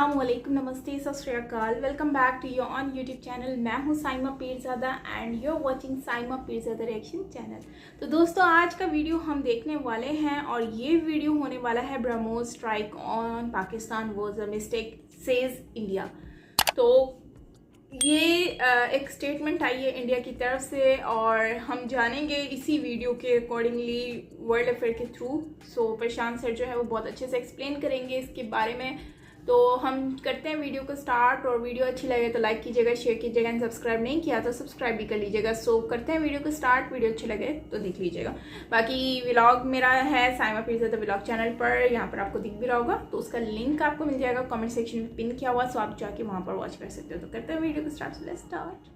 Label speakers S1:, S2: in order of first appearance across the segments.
S1: अस्सलामुअलैकुम, नमस्ते, सत श्री अकाल। Welcome back to your own YouTube channel. मैं हूं Saima Peerzada and you are watching Saima Peerzada reaction channel. तो दोस्तों, आज का वीडियो हम देखने वाले हैं और ये वीडियो होने वाला है BrahMos strike on Pakistan was a mistake says India. तो ये एक स्टेटमेंट आई है इंडिया की तरफ से और हम जानेंगे इसी वीडियो के अकॉर्डिंगली वर्ल्ड अफेयर के थ्रू। सो प्रशांत सर जो है वो बहुत अच्छे से एक्सप्लेन करेंगे इसके बारे में। तो हम करते हैं वीडियो को स्टार्ट, और वीडियो अच्छी लगे तो लाइक कीजिएगा, शेयर कीजिएगा एंड सब्सक्राइब नहीं किया तो सब्सक्राइब भी कर लीजिएगा। सो करते हैं वीडियो को स्टार्ट। वीडियो अच्छी लगे तो देख लीजिएगा। बाकी व्लॉग मेरा है साइमा पीरज़ादा व्लॉग चैनल पर, यहाँ पर आपको दिख भी रहा होगा, तो उसका लिंक आपको मिल जाएगा कमेंट सेक्शन में पिन किया हुआ, सो आप जाके वहाँ पर वॉच कर सकते हो। तो करते हैं वीडियो को स्टार्ट। Let's start.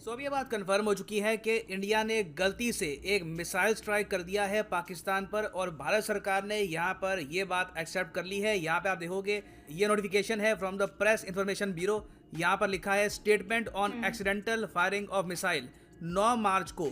S2: सो अब ये बात कंफर्म हो चुकी है कि इंडिया ने गलती से एक मिसाइल स्ट्राइक कर दिया है पाकिस्तान पर, और भारत सरकार ने यहाँ पर ये बात एक्सेप्ट कर ली है। यहाँ पे आप देखोगे ये नोटिफिकेशन है from the press information bureau. यहाँ पर लिखा है statement on accidental firing of missile. 9 मार्च को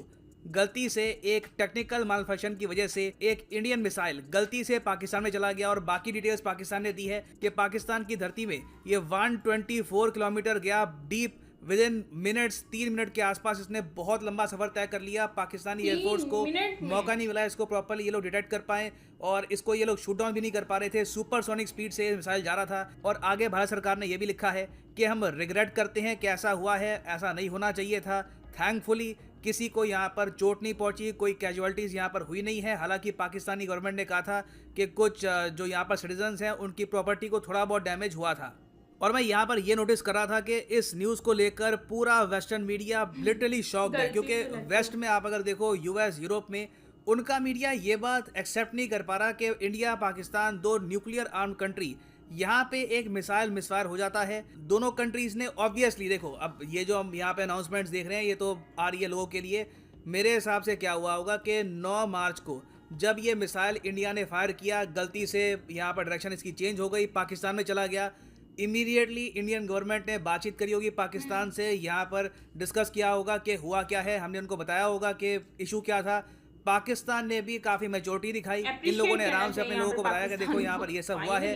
S2: गलती से एक टेक्निकल मालफंक्शन की वजह से एक इंडियन मिसाइल गलती से पाकिस्तान में चला गया, और बाकी डिटेल्स पाकिस्तान ने दी है कि पाकिस्तान की धरती में ये 124 किलोमीटर गया deep with in minutes. 3 minute के आसपास इसने बहुत लंबा सफर तय कर लिया। पाकिस्तानी एयरफोर्स को मौका नहीं मिला इसको प्रॉपर्ली ये लोग डिटेक्ट कर पाए, और इसको ये लोग शूट डाउन भी नहीं कर पा रहे थे। सुपरसोनिक स्पीड से मिसाइल जा रहा था। और आगे भारत सरकार ने यह भी लिखा है कि हम रिग्रेट करते हैं कि ऐसा हुआ है, ऐसा नहीं होना चाहिए था। थैंकफुली किसी को यहाँ पर चोट नहीं पहुंची, कोई कैजुअलिटीज यहाँ पर हुई नहीं है। हालांकि पाकिस्तानी गवर्नमेंट ने कहा था कि कुछ जो यहाँ पर सिटीजन्स हैं उनकी प्रॉपर्टी को थोड़ा बहुत डैमेज हुआ था। और मैं यहाँ पर ये नोटिस कर रहा था कि इस न्यूज़ को लेकर पूरा वेस्टर्न मीडिया लिटरली शॉक्ड है, क्योंकि वेस्ट में आप अगर देखो यूएस यूरोप में उनका मीडिया ये बात एक्सेप्ट नहीं कर पा रहा कि India Pakistan 2 nuclear arm country, यहाँ पे एक मिसाइल मिसफायर हो जाता है। दोनों कंट्रीज ने ऑब्वियसली देखो, अब ये जो हम यहाँ पे अनाउंसमेंट्स देख रहे हैं ये तो आ रही है लोगों के लिए। मेरे हिसाब से क्या हुआ होगा कि 9 मार्च को जब ये मिसाइल इंडिया ने फायर किया, गलती से यहाँ पर डायरेक्शन इसकी चेंज हो गई, पाकिस्तान में चला गया। इमीडिएटली इंडियन गवर्नमेंट ने बातचीत करी होगी पाकिस्तान से, यहाँ पर डिस्कस किया होगा कि हुआ क्या है, हमने उनको बताया होगा कि इशू क्या था। पाकिस्तान ने भी काफ़ी मैच्योरिटी दिखाई। इन लोगों ने आराम से अपने लोगों को बताया कि देखो यहाँ पर ये सब हुआ है,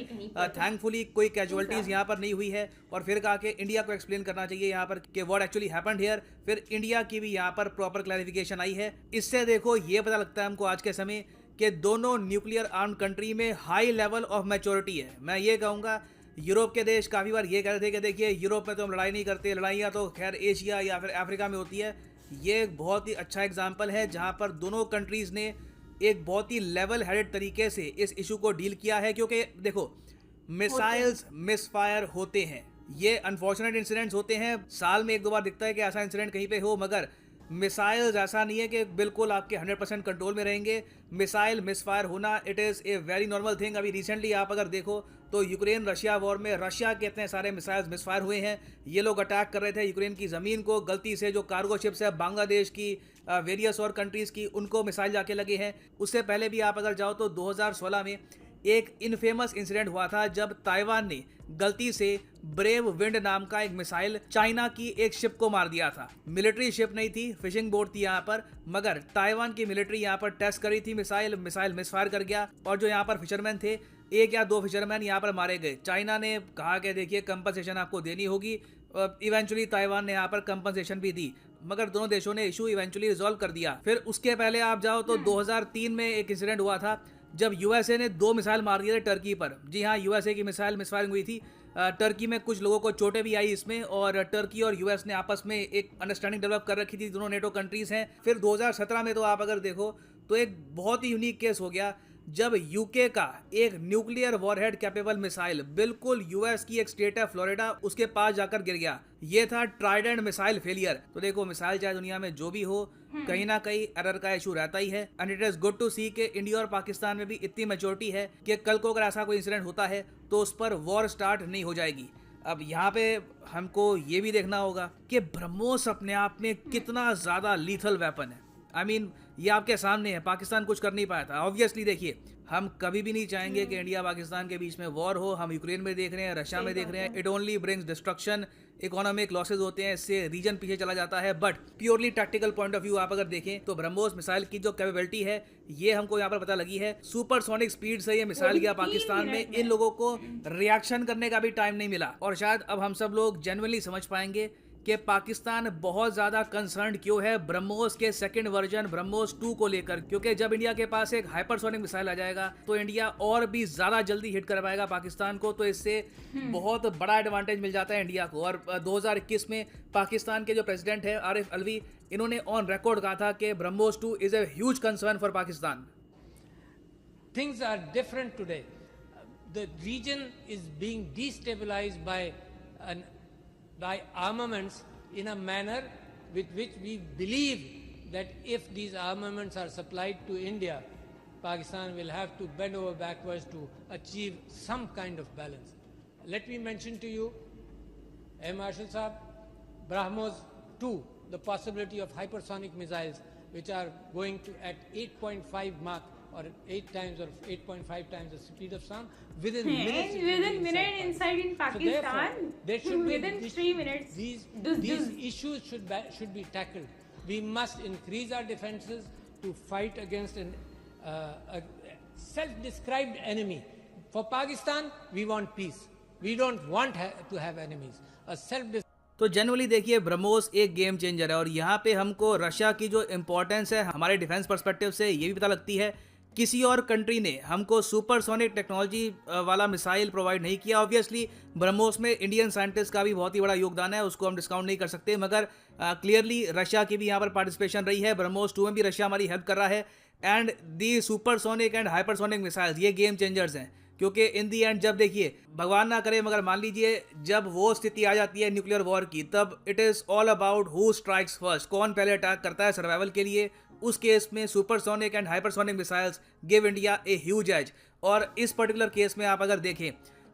S2: थैंकफुली कोई कैजुअलिटीज़ यहाँ पर नहीं हुई है। और फिर कहा कि इंडिया को एक्सप्लेन करना चाहिए यहाँ पर कि व्हाट एक्चुअली हैपेंड हियर। फिर इंडिया की भी यहाँ पर प्रॉपर क्लैरिफिकेशन आई है। इससे देखो ये पता लगता है हमको आज के समय कि दोनों न्यूक्लियर आर्म्ड कंट्री में हाई लेवल ऑफ मैच्योरिटी है। मैं ये कहूँगा यूरोप के देश काफ़ी बार ये कह रहे थे कि देखिए यूरोप में तो हम लड़ाई नहीं करते, लड़ाइयाँ तो खैर एशिया या फिर अफ्रीका में होती है। ये एक बहुत ही अच्छा एग्जाम्पल है जहाँ पर दोनों कंट्रीज़ ने एक बहुत ही लेवल हेडेड तरीके से इस इशू को डील किया है। क्योंकि देखो मिसाइल्स मिसफायर होते हैं, ये अनफॉर्चुनेट इंसिडेंट्स होते हैं, साल में 1-2 बार दिखता है कि ऐसा इंसिडेंट कहीं पे हो, मगर मिसाइल्स ऐसा नहीं है कि बिल्कुल आपके 100% कंट्रोल में रहेंगे। मिसाइल मिसफायर होना it is a very normal thing. अभी रिसेंटली आप अगर देखो तो यूक्रेन रशिया वॉर में रशिया के इतने सारे मिसाइल्स मिसफायर हुए हैं। ये लोग अटैक कर रहे थे यूक्रेन की ज़मीन को, गलती से जो कार्गो शिप्स है बांग्लादेश की, वेरियस और कंट्रीज़ की, उनको मिसाइल जाके लगे हैं। उससे पहले भी आप अगर जाओ तो 2016 में एक इनफेमस इंसिडेंट हुआ था जब ताइवान ने गलती से ब्रेव विंड नाम का एक मिसाइल चाइना की एक शिप को मार दिया था। मिलिट्री शिप नहीं थी, फिशिंग बोट थी यहाँ पर, मगर ताइवान की मिलिट्री यहाँ पर टेस्ट करी थी मिसाइल मिसफायर कर गया, और जो यहाँ पर फिशरमैन थे 1 या 2 फिशरमैन यहाँ पर मारे गए। चाइना ने कहा कि देखिए कंपनसेशन आपको देनी होगी। इवेंचुअली ताइवान ने यहाँ पर कंपनसेशन भी दी, मगर दोनों देशों ने इशू इवेंचुअली रिजॉल्व कर दिया। फिर उसके पहले आप जाओ तो 2003 में एक इंसिडेंट हुआ था जब यूएसए ने 2 मिसाइल मार दिए थे टर्की पर। जी हाँ, यूएसए की मिसाइल मिसफायरिंग हुई थी। टर्की में कुछ लोगों को चोटें भी आई इसमें, और टर्की और यूएस ने आपस में एक अंडरस्टैंडिंग डेवलप कर रखी थी, दोनों नेटो कंट्रीज हैं। फिर 2017 में तो आप अगर देखो तो एक बहुत ही यूनिक केस हो गया जब यूके का एक न्यूक्लियर वॉरहेड कैपेबल मिसाइल बिल्कुल यूएस की एक स्टेट है फ्लोरिडा, उसके पास जाकर गिर गया। ये था ट्राइडेंट मिसाइल फेलियर। तो देखो मिसाइल चाहे दुनिया में जो भी हो, कहीं ना कहीं एरर का इशू रहता ही है। And it is good to see कि इंडिया और पाकिस्तान में भी इतनी मैच्योरिटी है कि कल को अगर ऐसा कोई इंसिडेंट होता है तो उस पर वॉर स्टार्ट नहीं हो जाएगी। अब यहाँ पे हमको ये भी देखना होगा कि ब्रह्मोस अपने आप में कितना ज़्यादा लीथल वेपन है। आई मीन ये आपके सामने है, पाकिस्तान कुछ कर नहीं पाया था। ऑब्वियसली देखिए हम कभी भी नहीं चाहेंगे कि इंडिया पाकिस्तान के बीच में वॉर हो। हम यूक्रेन में देख रहे हैं, रशिया में देख रहे हैं, it only brings destruction, economic losses होते हैं, इससे रीजन पीछे चला जाता है। But purely tactical point of view आप अगर देखें तो ब्रह्मोस मिसाइल की जो कैपेबिलिटी है ये हमको यहाँ पर पता लगी है। सुपरसोनिक स्पीड से ये मिसाइल गया पाकिस्तान में, इन लोगों को रिएक्शन करने का भी टाइम नहीं मिला। और शायद अब हम सब लोग जेन्युइनली समझ पाएंगे कि पाकिस्तान बहुत ज़्यादा कंसर्न क्यों है ब्रह्मोस के सेकंड वर्जन ब्रह्मोस 2 को लेकर, क्योंकि जब इंडिया के पास एक हाइपरसोनिक मिसाइल आ जाएगा तो इंडिया और भी ज़्यादा जल्दी हिट कर पाएगा पाकिस्तान को, तो इससे बहुत बड़ा एडवांटेज मिल जाता है इंडिया को। और 2021 में पाकिस्तान के जो प्रेसिडेंट है आरिफ अलवी, इन्होंने ऑन रिकॉर्ड कहा था कि BrahMos 2 is a huge concern for Pakistan.
S3: Things are different today. The region is being destabilized by armaments in a manner with which we believe that if these armaments are supplied to India, Pakistan will have to bend over backwards to achieve some kind of balance. Let me mention to you, Marshal Saab, BrahMos 2, the possibility of hypersonic missiles which are going to at 8.5 Mach or 8 times or 8.5 times the speed of sound within minutes.
S1: Within minute inside in Pakistan.
S3: So there should
S1: within
S3: be
S1: 3 minutes.
S3: These issues should be tackled. We must increase our defenses to fight against a self-described enemy. For Pakistan, we want peace. We don't want to have enemies. A self-described
S2: तो generally देखिए ब्रह्मोस एक game changer है और यहाँ पे हमको Russia की जो इम्पोर्टेंस है हमारे डिफेंस पर्सपेक्टिव से ये भी पता लगती है। किसी और कंट्री ने हमको सुपरसोनिक टेक्नोलॉजी वाला मिसाइल प्रोवाइड नहीं किया। ऑब्वियसली ब्रह्मोस में इंडियन साइंटिस्ट का भी बहुत ही बड़ा योगदान है, उसको हम डिस्काउंट नहीं कर सकते, मगर क्लियरली रशिया की भी यहाँ पर पार्टिसिपेशन रही है। ब्रह्मोस 2 में भी रशिया हमारी हेल्प कर रहा है। And the supersonic and hypersonic missiles ये गेम चेंजर्स हैं, क्योंकि इन दी एंड जब देखिए भगवान ना करे मगर मान लीजिए जब वो स्थिति आ जाती है न्यूक्लियर वॉर की, तब it is all about who strikes first, कौन पहले अटैक करता है सर्वाइवल के लिए। उस केस में supersonic and hypersonic missiles give India a huge edge. और इस पर्टिकुलर केस में आप अगर देखें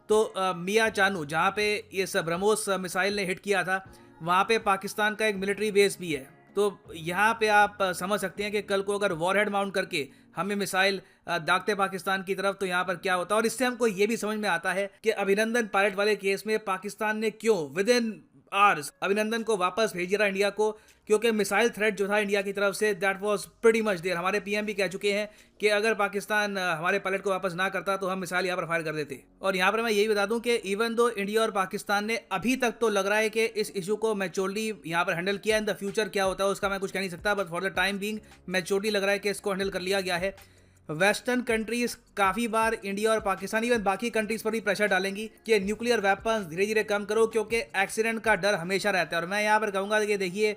S2: तो मियाँ चानू जहाँ पे ये सब ब्रह्मोस मिसाइल ने हिट किया था, वहाँ पे पाकिस्तान का एक मिलिट्री बेस भी है। तो यहाँ पे आप समझ सकते हैं कि कल को अगर वॉरहेड माउंट करके हमें मिसाइल दागते पाकिस्तान की तरफ तो यहाँ पर क्या होता है। और इससे हमको ये भी समझ में आता है कि अभिनंदन पायलट वाले केस में पाकिस्तान ने क्यों विद इन आवर्स अभिनंदन को वापस भेज दिया इंडिया को, क्योंकि मिसाइल थ्रेट जो था इंडिया की तरफ से that was pretty much there. हमारे पीएम भी कह चुके हैं कि अगर पाकिस्तान हमारे पायलट को वापस ना करता तो हम मिसाइल यहाँ पर फायर कर देते। और यहाँ पर मैं यही बता दूं कि इवन दो इंडिया और पाकिस्तान ने अभी तक तो लग रहा है कि इस इशू को मैच्योरली यहाँ पर हैंडल किया। इन द फ्यूचर क्या होता है उसका मैं कुछ कह नहीं सकता, but for the time being maturely लग रहा है कि इसको हैंडल कर लिया गया है। वेस्टर्न कंट्रीज काफ़ी बार इंडिया और पाकिस्तान इवन बाकी कंट्रीज पर भी प्रेशर डालेंगी कि न्यूक्लियर वेपन्स धीरे धीरे कम करो, क्योंकि एक्सीडेंट का डर हमेशा रहता है। और मैं यहाँ पर कहूँगा कि देखिए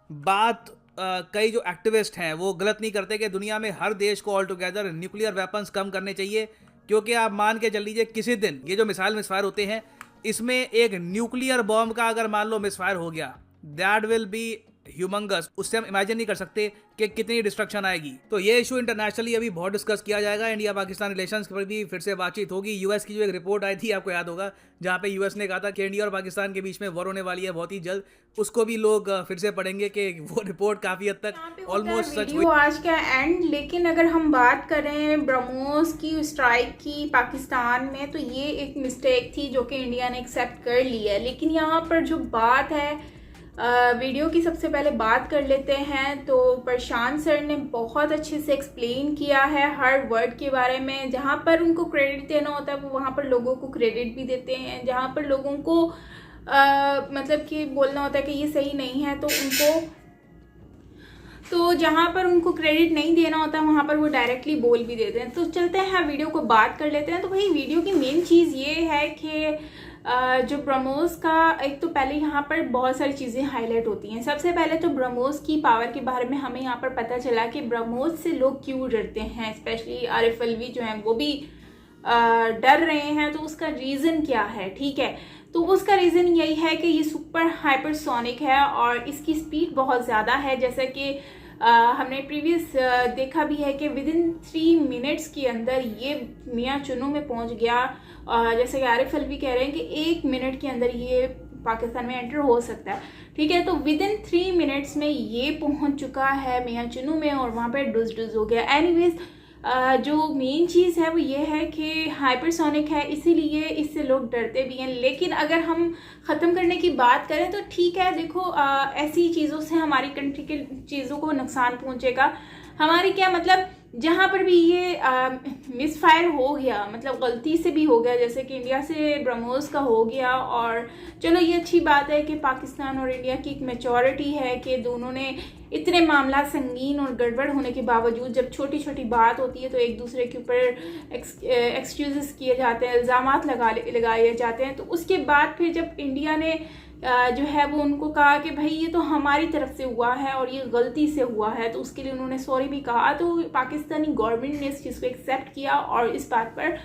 S2: बात कई जो एक्टिविस्ट हैं वो गलत नहीं करते कि दुनिया में हर देश को ऑल टुगेदर न्यूक्लियर वेपन्स कम करने चाहिए, क्योंकि आप मान के चल लीजिए किसी दिन ये जो मिसाइल मिसफायर होते हैं इसमें एक न्यूक्लियर बॉम्ब का अगर मान लो मिसफायर हो गया, दैट विल बी ह्यूमंगस। उससे हम इमेजिन नहीं कर सकते कि कितनी डिस्ट्रक्शन आएगी। तो ये इशू इंटरनेशनली अभी बहुत डिस्कस किया जाएगा। इंडिया पाकिस्तान रिलेशंस पर भी फिर से बातचीत होगी। यूएस की जो एक रिपोर्ट आई थी आपको याद होगा, जहाँ पे यूएस ने कहा था कि इंडिया और पाकिस्तान के बीच में वॉर होने वाली है बहुत ही जल्द, उसको भी लोग फिर से पढ़ेंगे कि वो रिपोर्ट काफ़ी हद तक ऑलमोस्ट सच हुई।
S1: आज का एंड, लेकिन अगर हम बात करें ब्रह्मोस की स्ट्राइक की पाकिस्तान में, तो ये एक मिस्टेक थी जो कि इंडिया ने एक्सेप्ट कर ली है। लेकिन यहाँ पर जो बात है वीडियो की सबसे पहले बात कर लेते हैं। तो प्रशांत सर ने बहुत अच्छे से एक्सप्लेन किया है हर वर्ड के बारे में। जहाँ पर उनको क्रेडिट देना होता है वो वहाँ पर लोगों को क्रेडिट भी देते हैं, जहाँ पर लोगों को मतलब कि बोलना होता है कि ये सही नहीं है तो जहाँ पर उनको क्रेडिट नहीं देना होता वहाँ पर वो डायरेक्टली बोल भी देते हैं। तो चलते हैं वीडियो को बात कर लेते हैं। तो भाई वीडियो की मेन चीज़ ये है कि जो ब्रह्मोस का एक तो पहले यहाँ पर बहुत सारी चीज़ें हाईलाइट होती हैं। सबसे पहले तो ब्रह्मोस की पावर के बारे में हमें यहाँ पर पता चला कि ब्रह्मोस से लोग क्यों डरते हैं, स्पेशली आरिफ अलवी जो हैं वो भी डर रहे हैं। तो उसका रीज़न क्या है, ठीक है, तो उसका रीज़न यही है कि ये सुपर हाइपरसोनिक है और इसकी स्पीड बहुत ज़्यादा है। जैसा कि हमने प्रीवियस देखा भी है कि विद इन 3 मिनट्स के अंदर ये मियाँ चुनू में पहुंच गया। जैसे कि आरिफ अलवी कह रहे हैं कि 1 मिनट के अंदर ये पाकिस्तान में एंटर हो सकता है, ठीक है। तो विद इन 3 मिनट्स में ये पहुंच चुका है मियाँ चुनू में और वहाँ पर डुज हो गया। एनीवेज जो मेन चीज़ है वो ये है कि हाइपरसोनिक है, इसीलिए इससे लोग डरते भी हैं। लेकिन अगर हम ख़त्म करने की बात करें तो ठीक है, देखो ऐसी चीज़ों से हमारी कंट्री के चीज़ों को नुकसान पहुंचेगा। हमारी क्या मतलब, जहाँ पर भी ये मिसफायर हो गया, मतलब गलती से भी हो गया, जैसे कि इंडिया से ब्रह्मोस का हो गया, और चलो ये अच्छी बात है कि पाकिस्तान और इंडिया की एक मैच्योरिटी है कि दोनों ने इतने मामला संगीन और गड़बड़ होने के बावजूद जब छोटी छोटी बात होती है तो एक दूसरे के ऊपर एक्सक्यूज़ किए जाते हैं, इल्ज़ामात लगाए जाते हैं। तो उसके बाद फिर जब इंडिया ने जो है वो उनको कहा कि भाई ये तो हमारी तरफ से हुआ है और ये गलती से हुआ है, तो उसके लिए उन्होंने सॉरी भी कहा, तो पाकिस्तानी गवर्नमेंट ने इस चीज़ को एक्सेप्ट किया और इस बात पर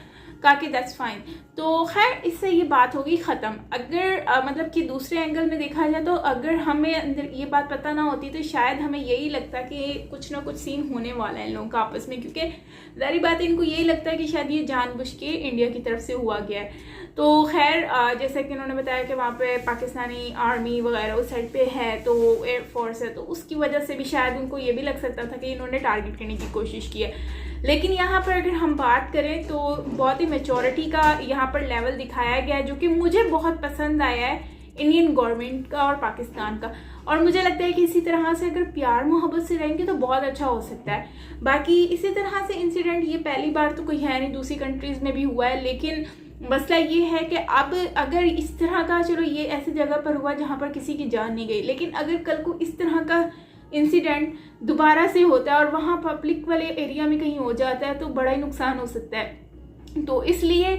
S1: कहा कि दैट्स फाइन। तो खैर इससे ये बात होगी ख़त्म। अगर मतलब कि दूसरे एंगल में देखा जाए तो अगर हमें अंदर ये बात पता ना होती तो शायद हमें यही लगता कि कुछ ना कुछ सीन होने वाला है इन लोगों का आपस में, क्योंकि ज़ाहिर बात है इनको यही लगता है कि शायद ये जानबूझ के इंडिया की तरफ से हुआ गया है। तो खैर जैसे कि उन्होंने बताया कि वहाँ पे पाकिस्तानी आर्मी वगैरह उस साइड पे है, तो एयरफोर्स है, तो उसकी वजह से भी शायद उनको ये भी लग सकता था कि इन्होंने टारगेट करने की कोशिश की है। लेकिन यहाँ पर अगर हम बात करें तो बहुत ही मैच्योरिटी का यहाँ पर लेवल दिखाया गया है, जो कि मुझे बहुत पसंद आया है इंडियन गवर्नमेंट का और पाकिस्तान का। और मुझे लगता है कि इसी तरह से अगर प्यार मोहब्बत से रहेंगे तो बहुत अच्छा हो सकता है। बाकी इसी तरह से इंसिडेंट ये पहली बार तो कोई है नहीं, दूसरी कंट्रीज़ में भी हुआ है, लेकिन मसला ये है कि अब अगर इस तरह का, चलो ये ऐसी जगह पर हुआ जहाँ पर किसी की जान नहीं गई, लेकिन अगर कल को इस तरह का इंसिडेंट दोबारा से होता है और वहाँ पब्लिक वाले एरिया में कहीं हो जाता है तो बड़ा ही नुकसान हो सकता है। तो इसलिए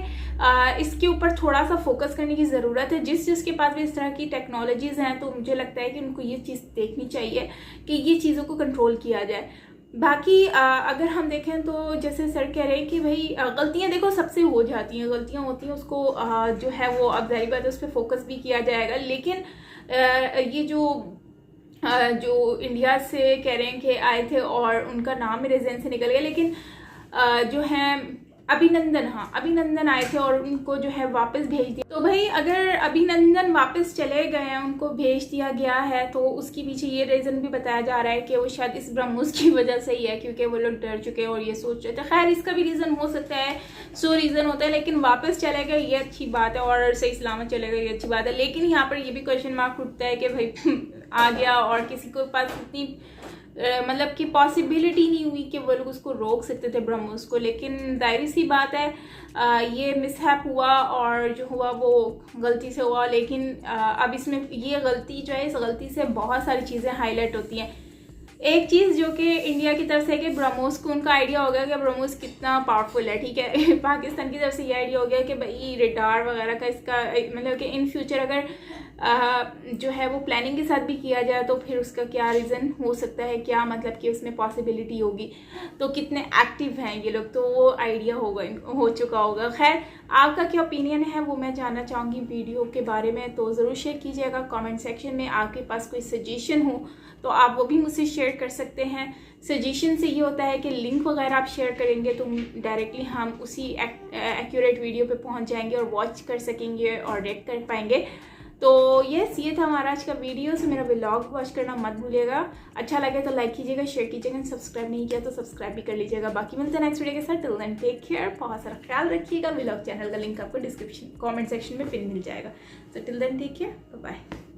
S1: इसके ऊपर थोड़ा सा फोकस करने की ज़रूरत है। जिसके पास भी इस तरह की टेक्नोलॉजीज़ हैं तो मुझे लगता है कि उनको ये चीज़ देखनी चाहिए कि ये चीज़ों को कंट्रोल किया जाए। बाकी अगर हम देखें तो जैसे सर कह रहे हैं कि भाई गलतियां देखो सबसे हो जाती हैं, गलतियां होती हैं, उसको जो है वो अब ज़ाहिर बात है उस पर फोकस भी किया जाएगा। लेकिन ये जो इंडिया से कह रहे हैं कि आए थे और उनका नाम मेरे ज़हन से निकल गया, लेकिन जो है अभिनंदन आए थे और उनको जो है वापस भेज दिया। तो भाई अगर अभिनंदन वापस चले गए हैं, उनको भेज दिया गया है, तो उसके पीछे ये रीज़न भी बताया जा रहा है कि वो शायद इस ब्रह्मोस की वजह से ही है, क्योंकि वो लोग डर चुके हैं और ये सोच रहे थे। खैर इसका भी रीज़न हो सकता है, रीज़न होता है, लेकिन वापस चले गए ये अच्छी बात है और सही सलामत चले गए ये अच्छी बात है। लेकिन यहाँ पर ये भी क्वेश्चन मार्क उठता है कि भाई आ गया और किसी के पास इतनी मतलब कि पॉसिबिलिटी नहीं हुई कि वो लोग उसको रोक सकते थे ब्रह्मोस को। लेकिन जाहिर सी बात है ये मिसहैप हुआ और जो हुआ वो गलती से हुआ। लेकिन अब इसमें ये गलती जो है, इस गलती से बहुत सारी चीज़ें हाईलाइट होती हैं। एक चीज़ जो कि इंडिया की तरफ से है कि ब्रह्मोस को उनका आइडिया हो गया कि ब्रह्मोस कितना पावरफुल है, ठीक है। पाकिस्तान की तरफ से ये आइडिया हो गया कि भाई रेडार वगैरह का इसका मतलब कि इन फ्यूचर अगर जो है वो प्लानिंग के साथ भी किया जाए तो फिर उसका क्या रीज़न हो सकता है, क्या मतलब कि उसमें पॉसिबिलिटी होगी, तो कितने एक्टिव हैं ये लोग, तो वो आइडिया हो चुका होगा। खैर आपका क्या ओपिनियन है वो मैं जानना चाहूँगी वीडियो के बारे में, तो ज़रूर शेयर कीजिएगा कमेंट सेक्शन में। आपके पास कोई सजेशन हो तो आप वो भी मुझसे शेयर कर सकते हैं। सजेशन से ये होता है कि लिंक वगैरह आप शेयर करेंगे तो डायरेक्टली हम उसी एक्यूरेट वीडियो पे पहुंच जाएंगे और वॉच कर सकेंगे और रिएक्ट कर पाएंगे। तो ये था हमारा आज का वीडियो। से मेरा व्लॉग वॉच करना मत भूलिएगा। अच्छा लगे तो लाइक कीजिएगा, शेयर कीजिएगा, सब्सक्राइब नहीं किया तो सब्सक्राइब भी कर लीजिएगा। बाकी मिलते हैं नेक्स्ट वीडियो के साथ। टिल देन टेक केयर, बहुत सारा ख्याल रखिएगा। व्लॉग चैनल का लिंक आपको डिस्क्रिप्शन कमेंट सेक्शन में पिन मिल जाएगा। तो till then take care, bye bye.